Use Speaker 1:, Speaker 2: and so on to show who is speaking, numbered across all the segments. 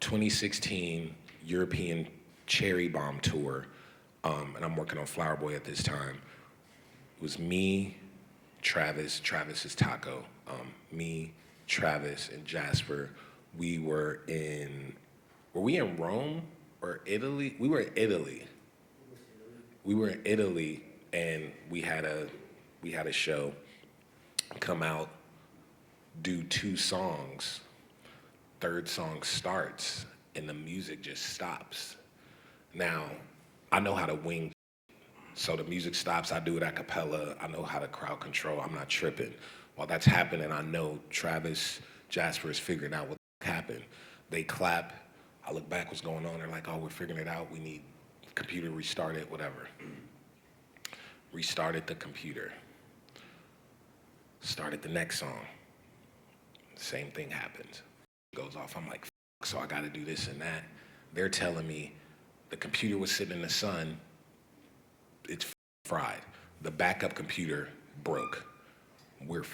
Speaker 1: 2016 European Cherry Bomb tour, and I'm working on Flower Boy at this time. It was me, Travis is Taco, me, Travis, and Jasper. Were we in Rome or Italy? We were in Italy. We were in Italy, and we had a show, come out, do 2 songs. Third song starts, and the music just stops. Now, I know how to wing, so the music stops, I do it a cappella, I know how to crowd control, I'm not tripping. While that's happening, I know Travis, Jasper is figuring out what happened. They clap, I look back, what's going on, they're like, oh, we're figuring it out, we need computer restarted, whatever. Restarted the computer. Started the next song. Same thing happened. Goes off, I'm like, f***, so I gotta do this and that. They're telling me the computer was sitting in the sun, it's fried. The backup computer broke. We're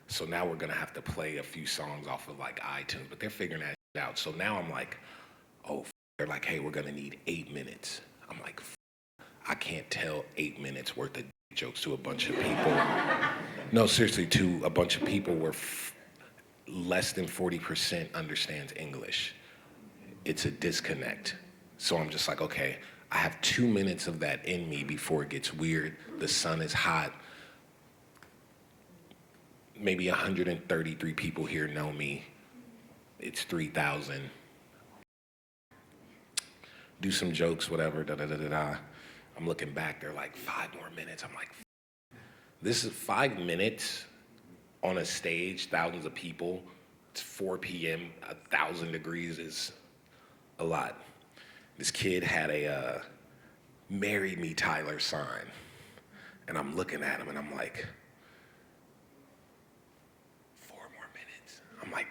Speaker 1: so now we're gonna have to play a few songs off of like iTunes, but they're figuring that out. So now I'm like, oh, they're like, hey, we're gonna need 8 minutes. I'm like, I can't tell 8 minutes worth of jokes to a bunch of people. No, seriously, to a bunch of people where less than 40% understands English. It's a disconnect. So I'm just like, okay, I have 2 minutes of that in me before it gets weird. The sun is hot. Maybe 133 people here know me. It's 3,000. Do some jokes, whatever, da-da-da-da-da. I'm looking back, they're like, 5 more minutes. I'm like, this is 5 minutes on a stage, thousands of people. It's 4 p.m., 1,000 degrees is a lot. This kid had a "Marry Me, Tyler" sign. And I'm looking at him and I'm like, 4 more minutes. I'm like,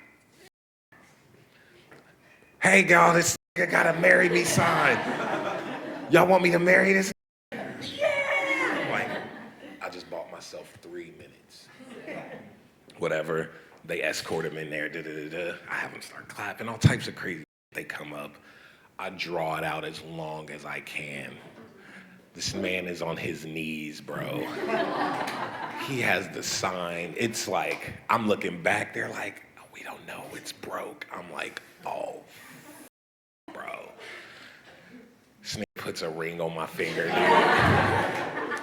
Speaker 1: hey y'all, this nigga got a "Marry Me" sign. Y'all want me to marry this? Yeah! Like, I just bought myself 3 minutes. Whatever, they escort him in there, da-da-da-da. I have him start clapping, all types of crazy. They come up, I draw it out as long as I can. This man is on his knees, bro. He has the sign. It's like, I'm looking back, they're like, oh, we don't know, it's broke. I'm like, oh, bro. Snake puts a ring on my finger, dude.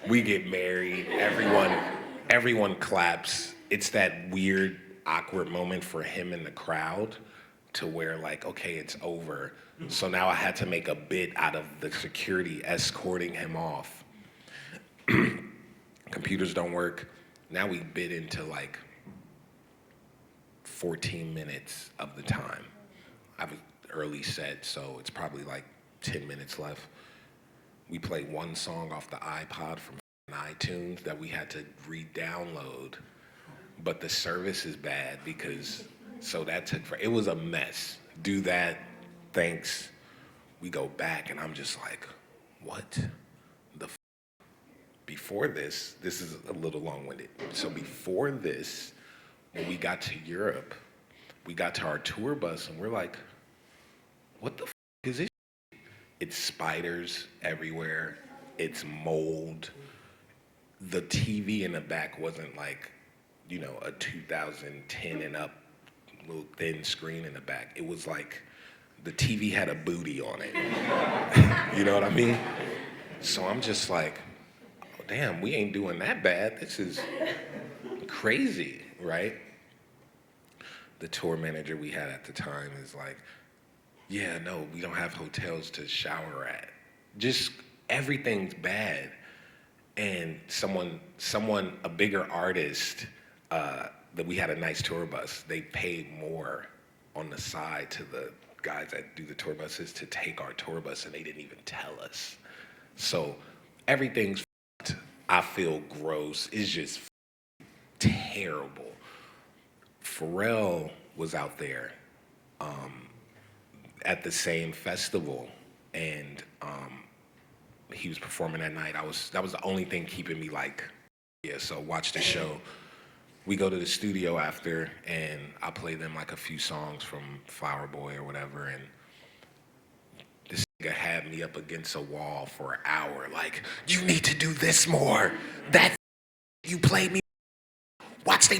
Speaker 1: We get married, everyone claps. It's that weird, awkward moment for him in the crowd to where like, okay, it's over. So now I had to make a bit out of the security escorting him off. Computers don't work. Now we bid into like 14 minutes of the time. I have an early set, so it's probably like 10 minutes left. We play 1 song off the iPod from iTunes that we had to re-download, but the service is bad because, so that took, it was a mess. Do that, thanks. We go back and I'm just like, what the f-? Before this is a little long-winded. So before this, when we got to Europe, we got to our tour bus and we're like, what the f is this? It's spiders everywhere. It's mold. The TV in the back wasn't like, you know, a 2010 and up little thin screen in the back. It was like the TV had a booty on it. You know what I mean? So I'm just like, oh, damn, we ain't doing that bad. This is crazy, right? The tour manager we had at the time is like, yeah, no, we don't have hotels to shower at. Just everything's bad. And someone, a bigger artist, that we had a nice tour bus, they paid more on the side to the guys that do the tour buses to take our tour bus, and they didn't even tell us. So everything's f***ed. I feel gross. It's just terrible. Pharrell was out there at the same festival, and he was performing that night. That was the only thing keeping me like, yeah, so watch the show. we go to the studio after, and I play them like a few songs from Flower Boy or whatever, and this nigga had me up against a wall for an hour, like, you need to do this more. That you played me. Watch the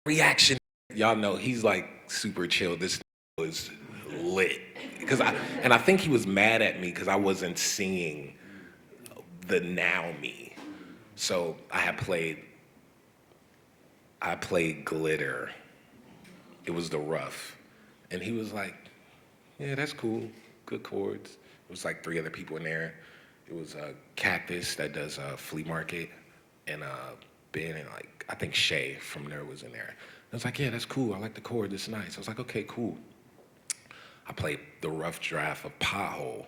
Speaker 1: reaction. Y'all know he's like super chill. This was lit. I think he was mad at me because I wasn't seeing the now me. So I played Glitter. It was the rough. And he was like, yeah, that's cool. Good chords. It was like 3 other people in there. It was Cactus that does Flea Market, and Ben, and like, I think Shay from there was in there. I was like, yeah, that's cool. I like the chord. It's nice. I was like, okay, cool. I played the rough draft of Pothole,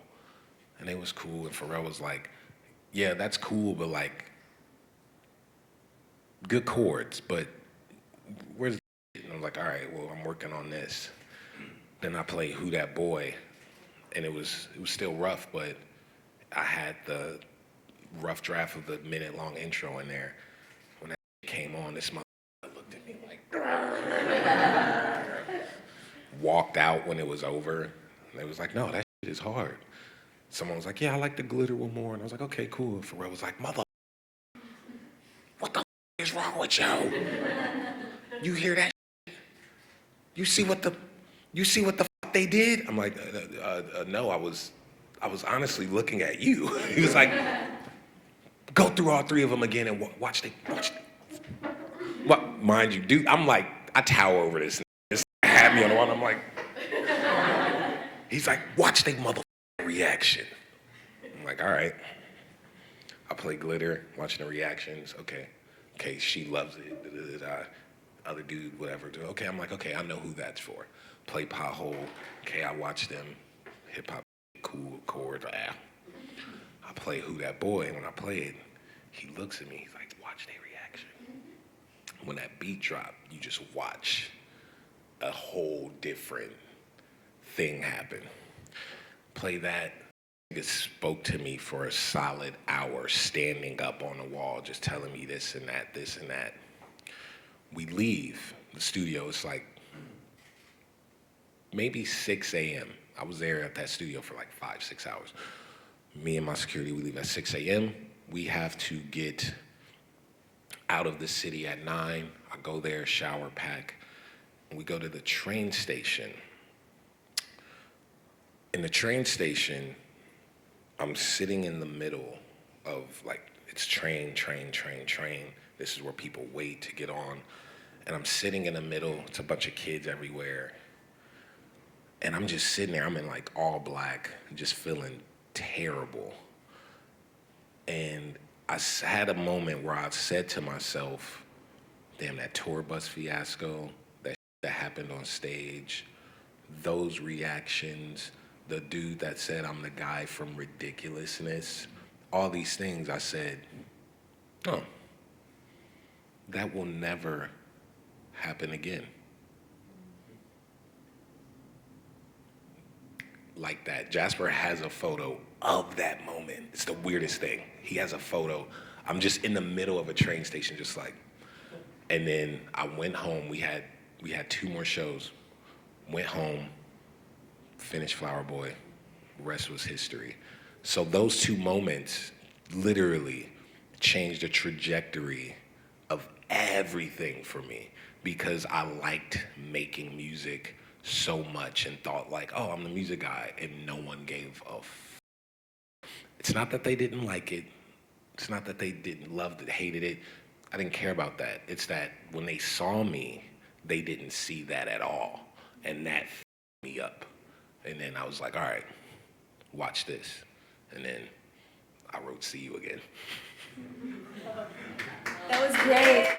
Speaker 1: and it was cool. And Pharrell was like, yeah, that's cool, but like, good chords, but where's the and I was like, all right, well, I'm working on this. Then I played Who That Boy, and it was still rough, but I had the rough draft of the minute-long intro in there. When that came on, this motherfucker looked at me like, walked out when it was over. And they was like, no, that shit is hard. Someone was like, yeah, I like the Glitter one more. And I was like, okay, cool. And Pharrell was like, mother, what the is wrong with you? You hear that shit? You see what the fuck they did? I'm like, no, I was honestly looking at you. He was like, go through all 3 of them again and watch they. What, mind you, dude, I'm like, I tower over this. Just had me on the wall, I'm like, he's like, watch they mother reaction. I'm like, all right. I play Glitter, watching the reactions, okay, she loves it, other dude, whatever. Okay, I'm like, okay, I know who that's for. Play Pothole, okay, I watch them, hip hop, cool chords, I play Who That Boy, and when I play it, he looks at me, he's like, watch their reaction. When that beat drop, you just watch a whole different thing happen. Play that, it spoke to me for a solid hour, standing up on the wall, just telling me this and that, this and that. We leave the studio, it's like maybe 6 a.m. I was there at that studio for like 5-6 hours. Me and my security, we leave at 6 a.m. We have to get out of the city at 9. I go there, shower, pack, and we go to the train station. In the train station, I'm sitting in the middle of like, it's train. This is where people wait to get on. And I'm sitting in the middle, it's a bunch of kids everywhere. And I'm just sitting there, I'm in like all black, just feeling terrible. And I had a moment where I said to myself, damn, that tour bus fiasco, that happened on stage, those reactions, the dude that said I'm the guy from Ridiculousness, all these things, I said, oh, that will never happen again. Like that. Jasper has a photo of that moment. It's the weirdest thing. He has a photo. I'm just in the middle of a train station, just like, and then I went home. We had 2 more shows. Went home, finished Flower Boy. Rest was history. So those 2 moments literally changed the trajectory of everything for me, because I liked making music so much and thought like, oh, I'm the music guy, and no one gave a It's not that they didn't like it. It's not that they didn't love it, hated it. I didn't care about that. It's that when they saw me, they didn't see that at all. And that me up. And then I was like, all right, watch this. And then I wrote See You Again.
Speaker 2: That was great.